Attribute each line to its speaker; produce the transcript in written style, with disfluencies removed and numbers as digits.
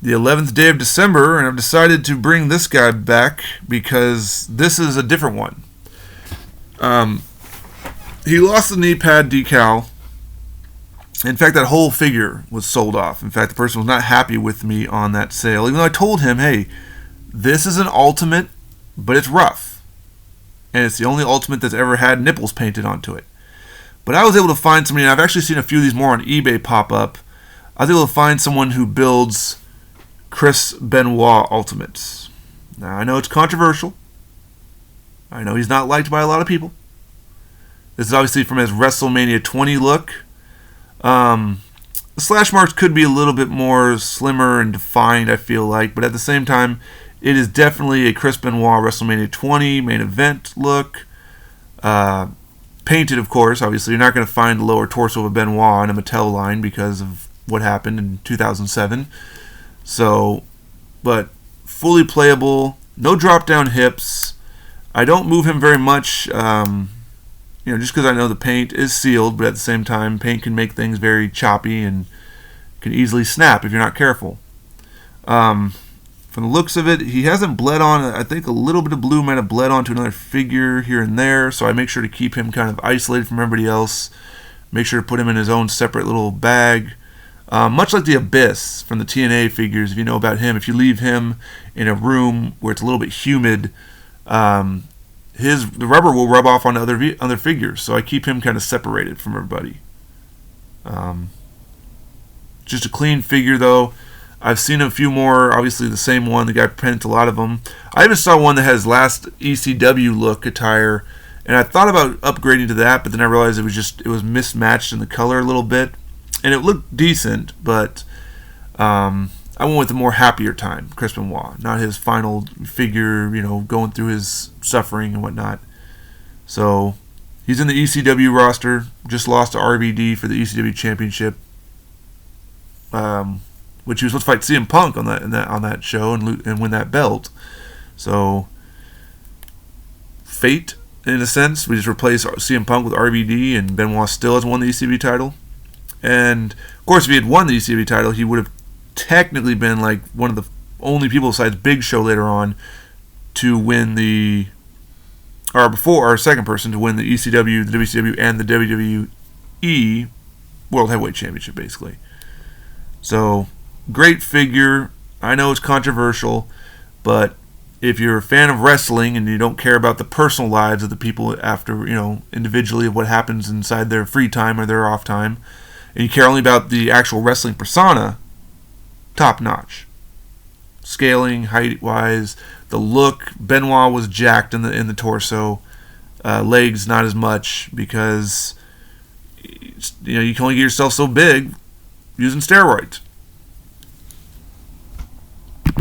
Speaker 1: the 11th day of December, and I've decided to bring this guy back because this is a different one. He lost the knee pad decal. In fact, that whole figure was sold off. In fact, the person was not happy with me on that sale, even though I told him, hey, this is an Ultimate, but it's rough. And it's the only Ultimate that's ever had nipples painted onto it. But I was able to find somebody, and I've actually seen a few of these more on eBay pop up. I was able to find someone who builds Chris Benoit Ultimates. Now, I know it's controversial. I know he's not liked by a lot of people. This is obviously from his WrestleMania 20 look. The slash marks could be a little bit more slimmer and defined, I feel like, but at the same time, it is definitely a Chris Benoit WrestleMania 20 main event look. Painted, of course. Obviously, you're not going to find the lower torso of a Benoit on a Mattel line because of what happened in 2007. So, but fully playable, no drop down hips. I don't move him very much. Just because I know the paint is sealed, but at the same time, paint can make things very choppy and can easily snap if you're not careful. From the looks of it, he hasn't bled on. I think a little bit of blue might have bled onto another figure here and there, so I make sure to keep him kind of isolated from everybody else. Make sure to put him in his own separate little bag. Much like the Abyss from the TNA figures, if you know about him, if you leave him in a room where it's a little bit humid, the rubber will rub off on other figures, so I keep him kind of separated from everybody. Just a clean figure, though. I've seen a few more, obviously the same one. The guy printed a lot of them. I even saw one that has last ECW look attire, and I thought about upgrading to that, but then I realized it was mismatched in the color a little bit, and it looked decent, but I went with a more happier time, Chris Benoit, not his final figure, going through his suffering and whatnot. So he's in the ECW roster, just lost to RVD for the ECW Championship, which he was supposed to fight CM Punk on that show and win that belt. So fate, in a sense, we just replaced CM Punk with RVD, and Benoit still has won the ECW title. And of course, if he had won the ECW title, he would have technically been like one of the only people besides Big Show later on to win second person to win the ECW, the WCW, and the WWE World Heavyweight Championship, basically. So, great figure. I know it's controversial, but if you're a fan of wrestling and you don't care about the personal lives of the people after, individually of what happens inside their free time or their off time, and you care only about the actual wrestling persona, top notch. Scaling, height wise, the look. Benoit was jacked in the torso. Legs not as much because you can only get yourself so big using steroids.